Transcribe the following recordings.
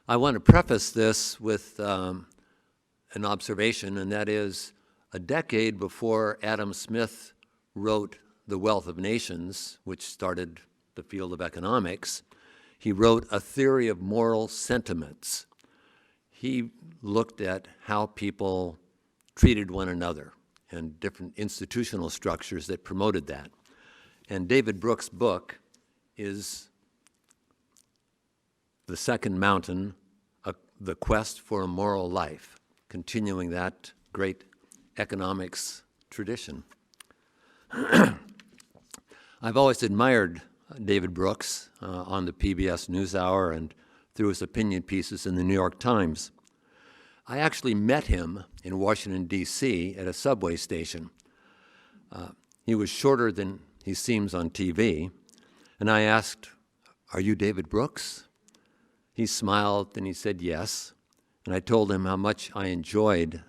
I want to preface this with an observation, and that is a decade before Adam Smith wrote The Wealth of Nations, which started the field of economics, he wrote A Theory of Moral Sentiments. He looked at how people treated one another and different institutional structures that promoted that. And David Brooks' book is The Second Mountain, The Quest for a Moral Life, continuing that great economics tradition. I've always admired David Brooks on the PBS NewsHour and through his opinion pieces in the New York Times. I actually met him in Washington, D.C. at a subway station. He was shorter than he seems on TV, and I asked, "Are you David Brooks?" He smiled and he said yes, and I told him how much I enjoyed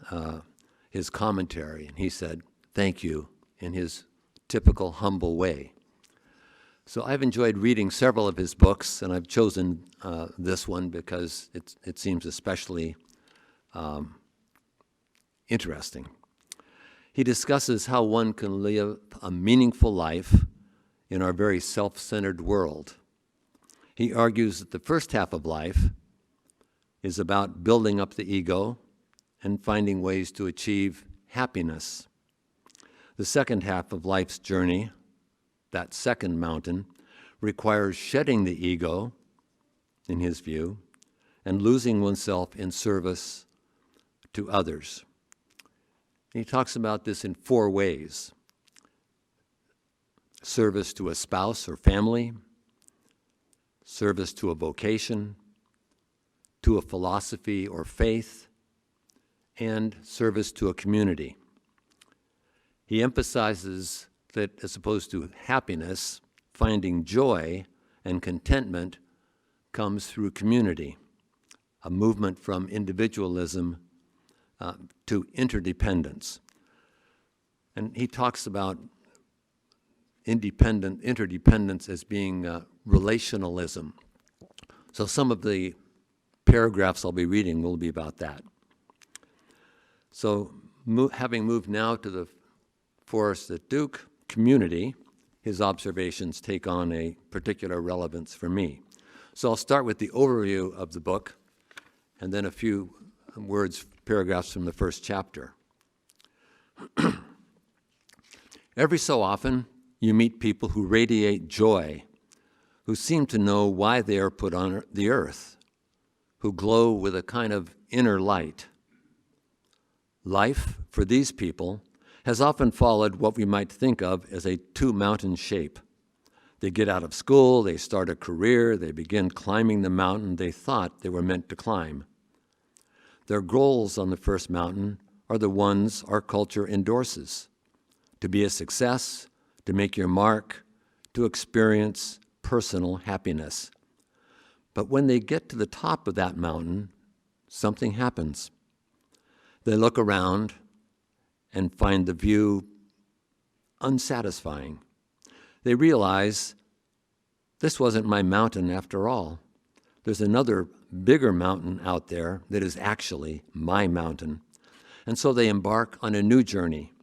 his commentary, and he said, "Thank you," in his typical humble way. So I've enjoyed reading several of his books, and I've chosen this one because it seems especially interesting. He discusses how one can live a meaningful life in our very self-centered world. He argues that the first half of life is about building up the ego and finding ways to achieve happiness. The second half of life's journey, that second mountain, requires shedding the ego, in his view, and losing oneself in service to others. He talks about this in 4 ways: service to a spouse or family, service to a vocation, to a philosophy or faith, and service to a community. He emphasizes that as opposed to happiness, finding joy and contentment comes through community, a movement from individualism to interdependence. And he talks about interdependence as being relationalism. So some of the paragraphs I'll be reading will be about that. So having moved now to the Forest at Duke community, his observations take on a particular relevance for me. So I'll start with the overview of the book and then a few paragraphs from the first chapter. Every so often, you meet people who radiate joy, who seem to know why they are put on the earth, who glow with a kind of inner light. Life, for these people, has often followed what we might think of as a two-mountain shape. They get out of school, they start a career, they begin climbing the mountain they thought they were meant to climb. Their goals on the first mountain are the ones our culture endorses: to be a success, to make your mark, to experience personal happiness. But when they get to the top of that mountain, something happens. They look around and find the view unsatisfying. They realize, this wasn't my mountain after all. There's another bigger mountain out there that is actually my mountain. And so they embark on a new journey.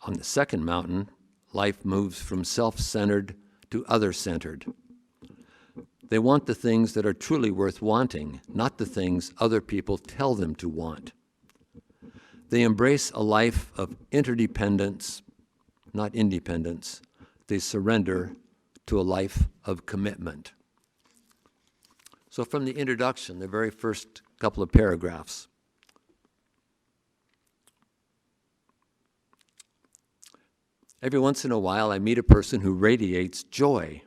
On the second mountain, life moves from self-centered to other-centered. They want the things that are truly worth wanting, not the things other people tell them to want. They embrace a life of interdependence, not independence. They surrender to a life of commitment. So from the introduction, the very first couple of paragraphs. Every once in a while, I meet a person who radiates joy.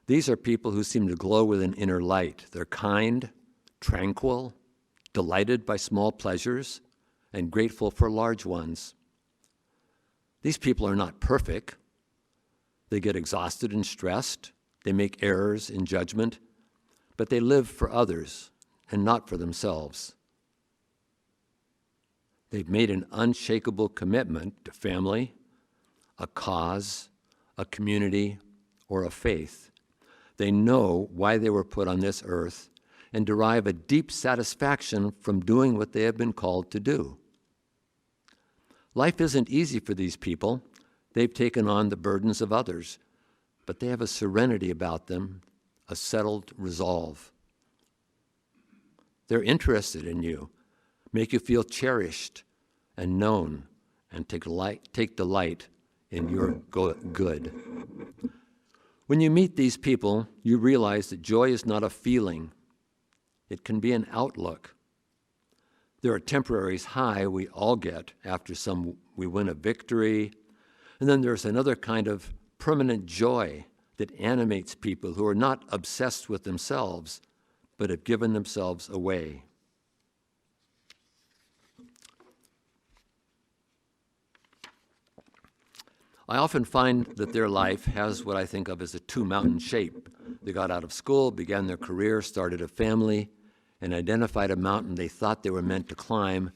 These are people who seem to glow with an inner light. They're kind, tranquil, delighted by small pleasures, and grateful for large ones. These people are not perfect. They get exhausted and stressed. They make errors in judgment, but they live for others and not for themselves. They've made an unshakable commitment to family, a cause, a community, or a faith. They know why they were put on this earth, and derive a deep satisfaction from doing what they have been called to do. Life isn't easy for these people. They've taken on the burdens of others, but they have a serenity about them, a settled resolve. They're interested in you, make you feel cherished and known, and take delight in your good. When you meet these people, you realize that joy is not a feeling. It can be an outlook. There are temporary highs we all get after we win a victory, and then there's another kind of permanent joy that animates people who are not obsessed with themselves, but have given themselves away. I often find that their life has what I think of as a two-mountain shape. They got out of school, began their career, started a family, and identified a mountain they thought they were meant to climb.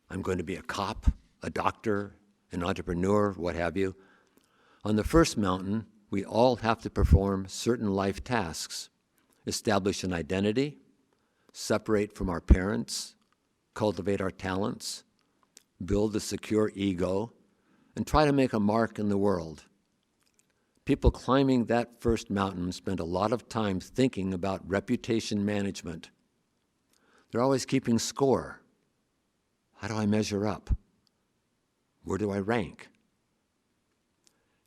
I'm going to be a cop, a doctor, an entrepreneur, what have you. On the first mountain, we all have to perform certain life tasks, establish an identity, separate from our parents, cultivate our talents, build a secure ego, and try to make a mark in the world. People climbing that first mountain spend a lot of time thinking about reputation management. They're always keeping score. How do I measure up? Where do I rank?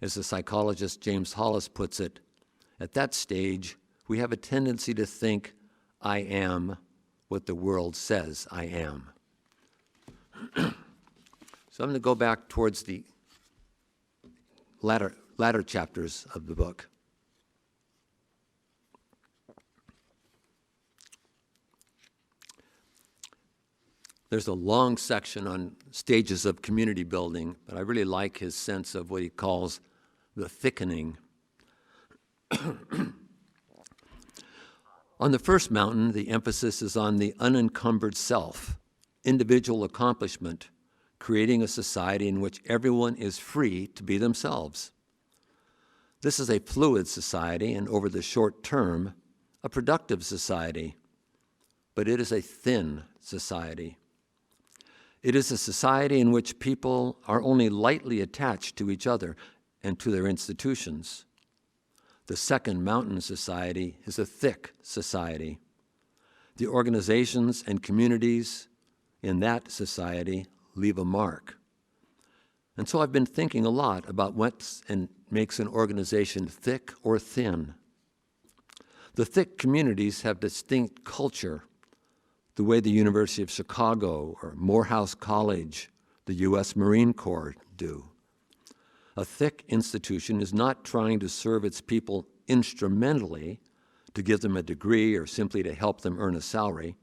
As the psychologist James Hollis puts it, at that stage, we have a tendency to think, I am what the world says I am. So I'm going to go back towards the latter chapters of the book. There's a long section on stages of community building, but I really like his sense of what he calls the thickening. On the first mountain, the emphasis is on the unencumbered self, individual accomplishment, creating a society in which everyone is free to be themselves. This is a fluid society, and over the short term, a productive society, but it is a thin society. It is a society in which people are only lightly attached to each other and to their institutions. The second mountain society is a thick society. The organizations and communities in that society leave a mark. And so I've been thinking a lot about what makes an organization thick or thin. The thick communities have distinct culture, the way the University of Chicago or Morehouse College, the U.S. Marine Corps do. A thick institution is not trying to serve its people instrumentally to give them a degree or simply to help them earn a salary.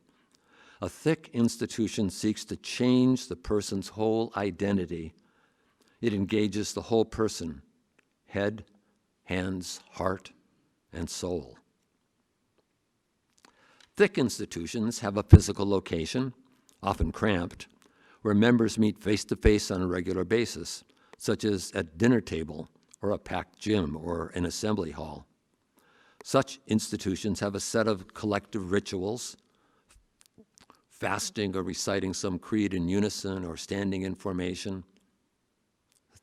A thick institution seeks to change the person's whole identity. It engages the whole person, head, hands, heart, and soul. Thick institutions have a physical location, often cramped, where members meet face-to-face on a regular basis, such as at dinner table or a packed gym or an assembly hall. Such institutions have a set of collective rituals, fasting or reciting some creed in unison or standing in formation.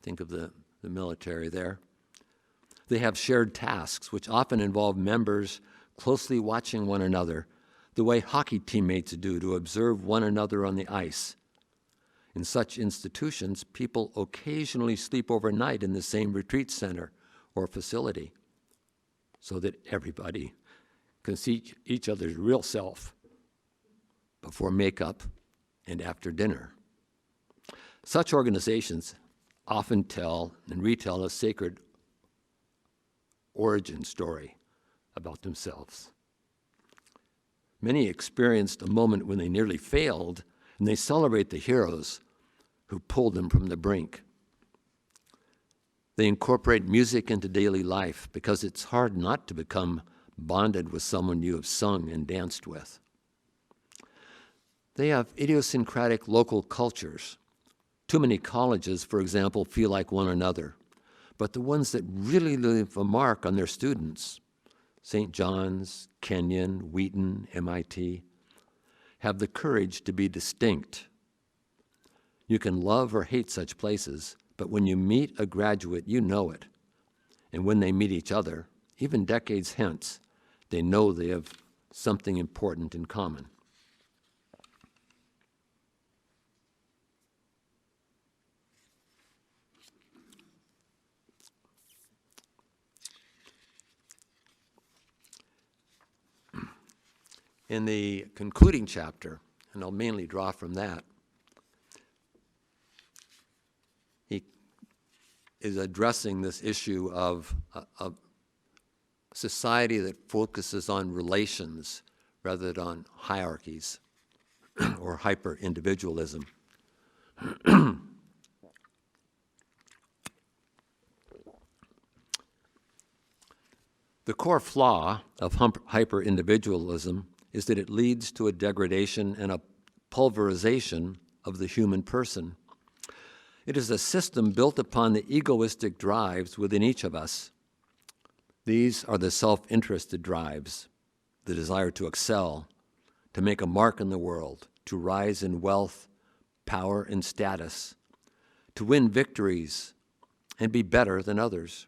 Think of the military there. They have shared tasks, which often involve members closely watching one another, the way hockey teammates do to observe one another on the ice. In such institutions, people occasionally sleep overnight in the same retreat center or facility so that everybody can see each other's real self before makeup and after dinner. Such organizations often tell and retell a sacred origin story about themselves. Many experienced a moment when they nearly failed, and they celebrate the heroes who pulled them from the brink. They incorporate music into daily life because it's hard not to become bonded with someone you have sung and danced with. They have idiosyncratic local cultures. Too many colleges, for example, feel like one another, but the ones that really leave a mark on their students, St. John's, Kenyon, Wheaton, MIT, have the courage to be distinct. You can love or hate such places, but when you meet a graduate, you know it. And when they meet each other, even decades hence, they know they have something important in common. In the concluding chapter, and I'll mainly draw from that, he is addressing this issue of a society that focuses on relations rather than on hierarchies or hyper-individualism. The core flaw of hyper-individualism is that it leads to a degradation and a pulverization of the human person. It is a system built upon the egoistic drives within each of us. These are the self-interested drives, the desire to excel, to make a mark in the world, to rise in wealth, power, and status, to win victories, and be better than others.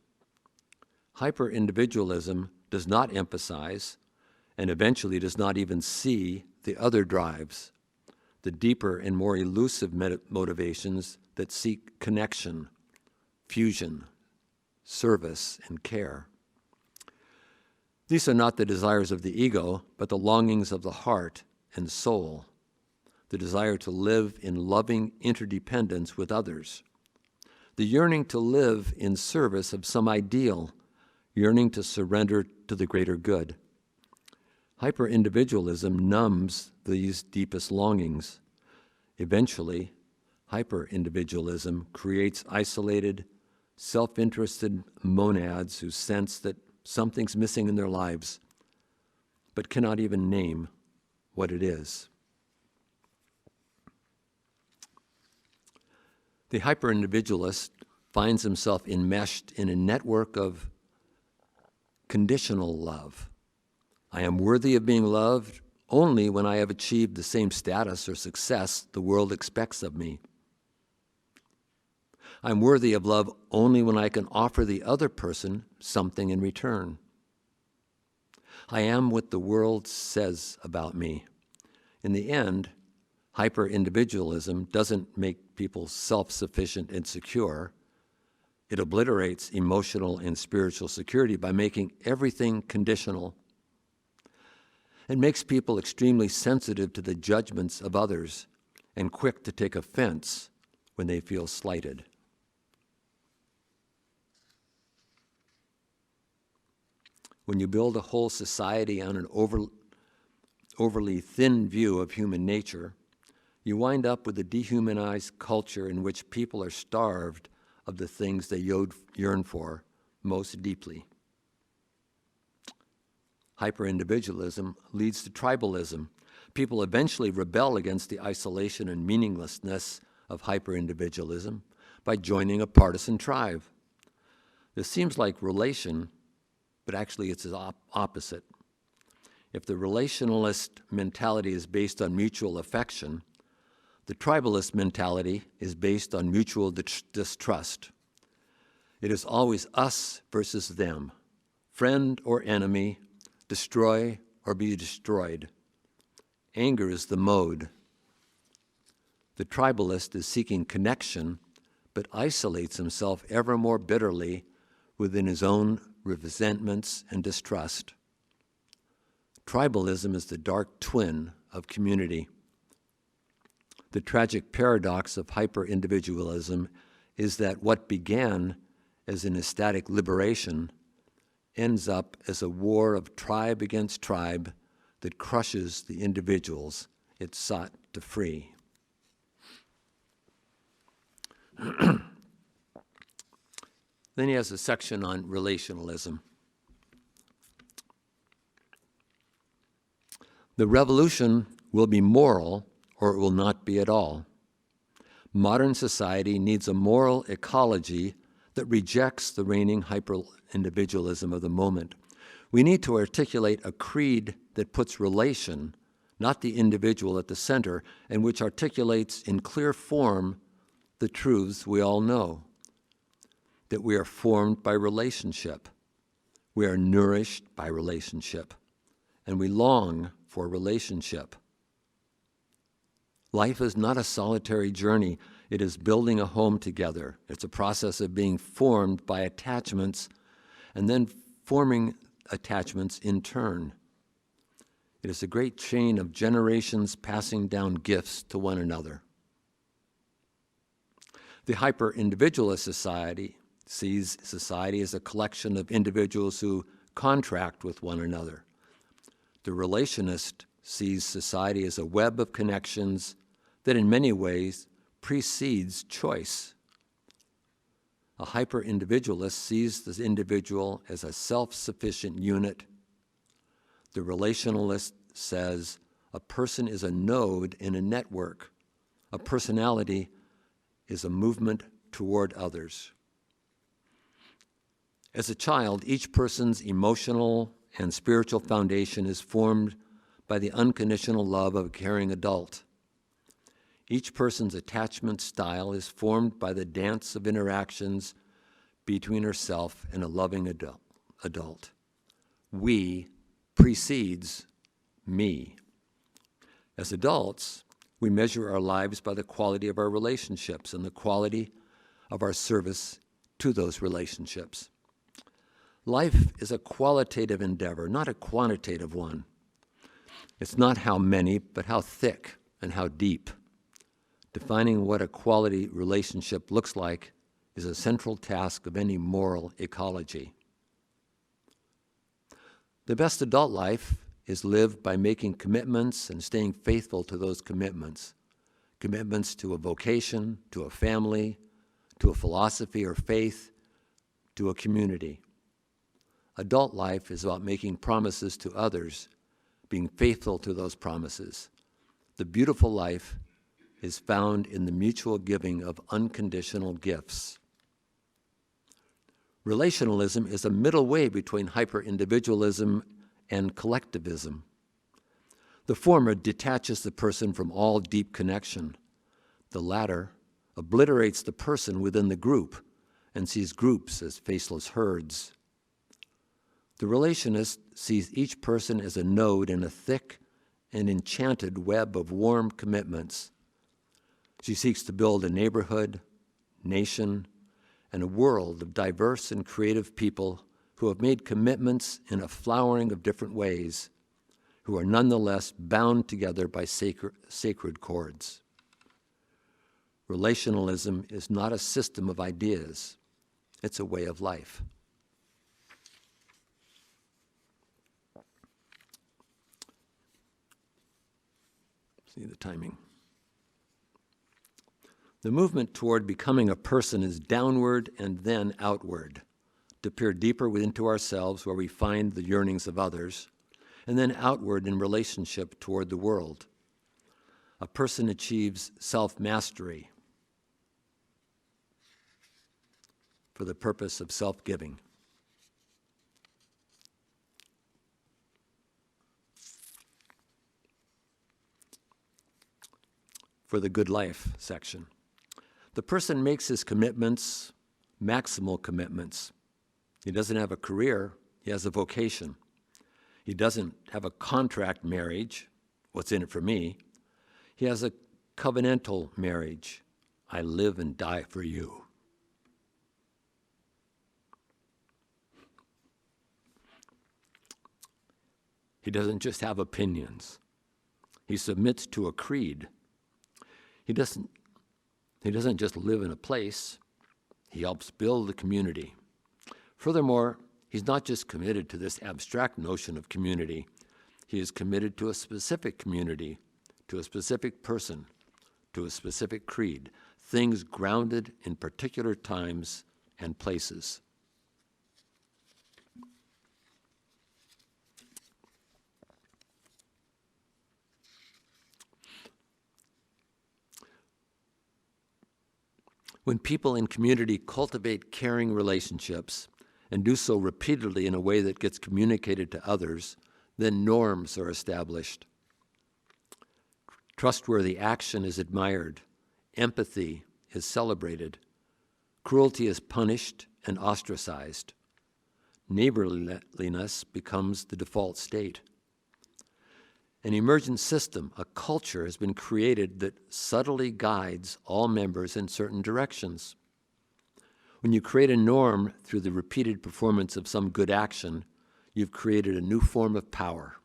Hyper-individualism does not emphasize, and eventually does not even see, the other drives, the deeper and more elusive motivations that seek connection, fusion, service, and care. These are not the desires of the ego, but the longings of the heart and soul, the desire to live in loving interdependence with others, the yearning to live in service of some ideal, yearning to surrender to the greater good. Hyper-individualism numbs these deepest longings. Eventually, hyper-individualism creates isolated, self-interested monads who sense that something's missing in their lives, but cannot even name what it is. The hyper-individualist finds himself enmeshed in a network of conditional love. I am worthy of being loved only when I have achieved the same status or success the world expects of me. I'm worthy of love only when I can offer the other person something in return. I am what the world says about me. In the end, hyper-individualism doesn't make people self-sufficient and secure. It obliterates emotional and spiritual security by making everything conditional. It makes people extremely sensitive to the judgments of others and quick to take offense when they feel slighted. When you build a whole society on an overly thin view of human nature, you wind up with a dehumanized culture in which people are starved of the things they yearn for most deeply. Hyper-individualism leads to tribalism. People eventually rebel against the isolation and meaninglessness of hyper-individualism by joining a partisan tribe. This seems like relation, but actually it's the opposite. If the relationalist mentality is based on mutual affection, the tribalist mentality is based on mutual distrust. It is always us versus them, friend or enemy, destroy or be destroyed. Anger is the mode. The tribalist is seeking connection, but isolates himself ever more bitterly within his own resentments and distrust. Tribalism is the dark twin of community. The tragic paradox of hyper-individualism is that what began as an ecstatic liberation ends up as a war of tribe against tribe that crushes the individuals it sought to free. Then he has a section on relationalism. The revolution will be moral or it will not be at all. Modern society needs a moral ecology that rejects the reigning hyper-individualism of the moment, We need to articulate a creed that puts relation, not the individual, at the center, and which articulates in clear form the truths we all know, that we are formed by relationship, we are nourished by relationship, and we long for relationship. Life is not a solitary journey. It is building a home together. It's a process of being formed by attachments and then forming attachments in turn. It is a great chain of generations passing down gifts to one another. The hyper-individualist society sees society as a collection of individuals who contract with one another. The relationist sees society as a web of connections that in many ways precedes choice. A hyper-individualist sees the individual as a self-sufficient unit. The relationalist says a person is a node in a network. A personality is a movement toward others. As a child, each person's emotional and spiritual foundation is formed by the unconditional love of a caring adult. Each person's attachment style is formed by the dance of interactions between herself and a loving adult. We precedes me. As adults, we measure our lives by the quality of our relationships and the quality of our service to those relationships. Life is a qualitative endeavor, not a quantitative one. It's not how many, but how thick and how deep. Defining what a quality relationship looks like is a central task of any moral ecology. The best adult life is lived by making commitments and staying faithful to those commitments. Commitments to a vocation, to a family, to a philosophy or faith, to a community. Adult life is about making promises to others, being faithful to those promises. The beautiful life is found in the mutual giving of unconditional gifts. Relationalism is a middle way between hyper-individualism and collectivism. The former detaches the person from all deep connection. The latter obliterates the person within the group and sees groups as faceless herds. The relationist sees each person as a node in a thick and enchanted web of warm commitments. She seeks to build a neighborhood, nation, and a world of diverse and creative people who have made commitments in a flowering of different ways, who are nonetheless bound together by sacred cords. Relationalism is not a system of ideas. It's a way of life. See the timing. The movement toward becoming a person is downward and then outward, to peer deeper into ourselves where we find the yearnings of others, and then outward in relationship toward the world. A person achieves self-mastery for the purpose of self-giving. For the good life section. The person makes his commitments maximal commitments. He doesn't have a career, he has a vocation. He doesn't have a contract marriage, what's in it for me. He has a covenantal marriage, I live and die for you. He doesn't just have opinions. He submits to a creed. He doesn't just live in a place, he helps build the community. Furthermore, he's not just committed to this abstract notion of community, he is committed to a specific community, to a specific person, to a specific creed, things grounded in particular times and places. When people in community cultivate caring relationships and do so repeatedly in a way that gets communicated to others, then norms are established. Trustworthy action is admired. Empathy is celebrated. Cruelty is punished and ostracized. Neighborliness becomes the default state. An emergent system, a culture, has been created that subtly guides all members in certain directions. When you create a norm through the repeated performance of some good action, you've created a new form of power.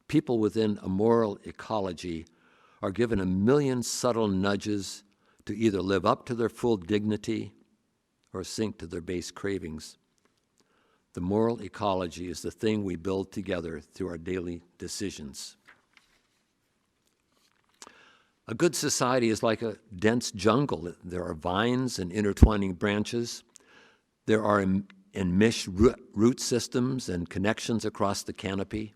People within a moral ecology are given a million subtle nudges to either live up to their full dignity or sink to their base cravings. The moral ecology is the thing we build together through our daily decisions. A good society is like a dense jungle. There are vines and intertwining branches. There are enmeshed root systems and connections across the canopy.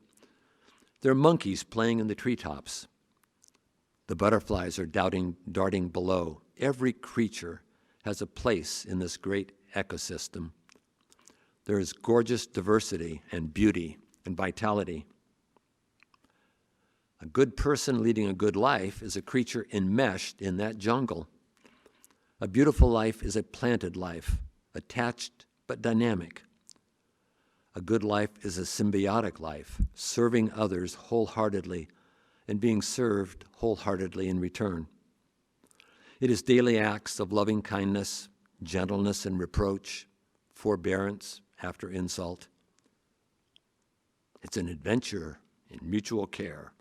There are monkeys playing in the treetops. The butterflies are darting below. Every creature has a place in this great ecosystem. There is gorgeous diversity and beauty and vitality. A good person leading a good life is a creature enmeshed in that jungle. A beautiful life is a planted life, attached but dynamic. A good life is a symbiotic life, serving others wholeheartedly and being served wholeheartedly in return. It is daily acts of loving kindness, gentleness and reproach, forbearance after insult. It's an adventure in mutual care,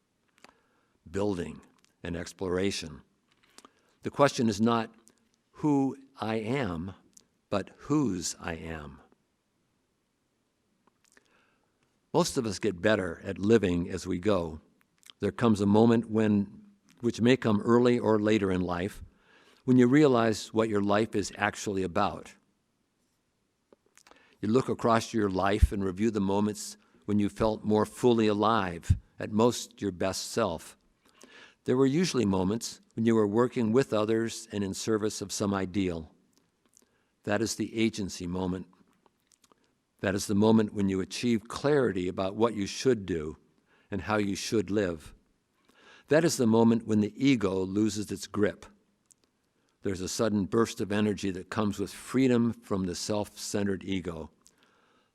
building and exploration. The question is not who I am, but whose I am. Most of us get better at living as we go. There comes a moment which may come early or later in life, when you realize what your life is actually about. You look across your life and review the moments when you felt more fully alive, at most your best self. There were usually moments when you were working with others and in service of some ideal. That is the agency moment. That is the moment when you achieve clarity about what you should do and how you should live. That is the moment when the ego loses its grip. There's a sudden burst of energy that comes with freedom from the self-centered ego.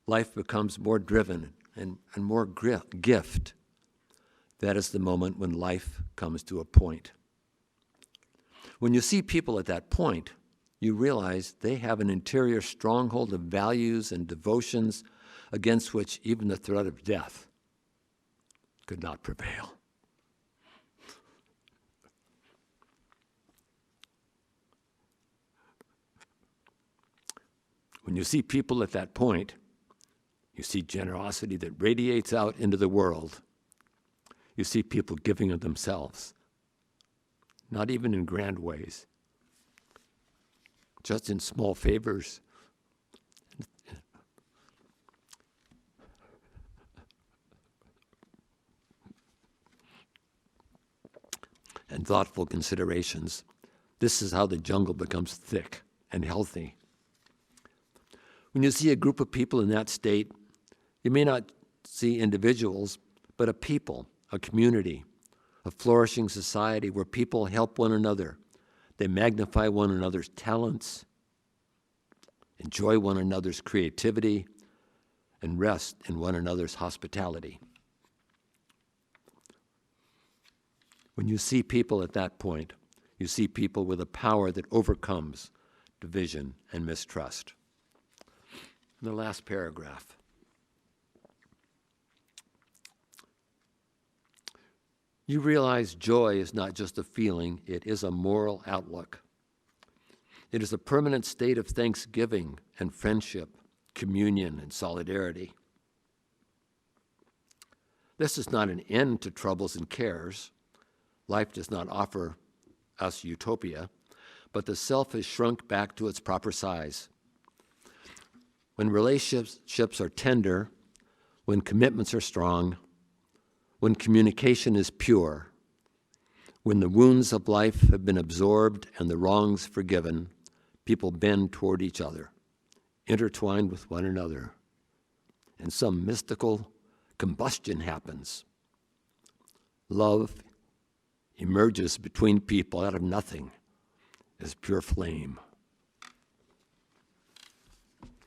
Life becomes more driven and more gift. That is the moment when life comes to a point. When you see people at that point, you realize they have an interior stronghold of values and devotions against which even the threat of death could not prevail. When you see people at that point, you see generosity that radiates out into the world. You see people giving of themselves, not even in grand ways, just in small favors. And thoughtful considerations. This is how the jungle becomes thick and healthy. When you see a group of people in that state, you may not see individuals, but a people, a community, a flourishing society where people help one another. They magnify one another's talents, enjoy one another's creativity, and rest in one another's hospitality. When you see people at that point, you see people with a power that overcomes division and mistrust. The last paragraph. You realize joy is not just a feeling, it is a moral outlook. It is a permanent state of thanksgiving and friendship, communion and solidarity. This is not an end to troubles and cares. Life does not offer us utopia, but the self has shrunk back to its proper size. When relationships are tender, when commitments are strong, when communication is pure, when the wounds of life have been absorbed and the wrongs forgiven, people bend toward each other intertwined with one another, and some mystical combustion happens. Love emerges between people out of nothing as pure flame.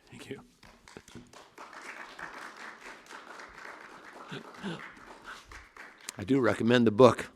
Thank you. I do recommend the book.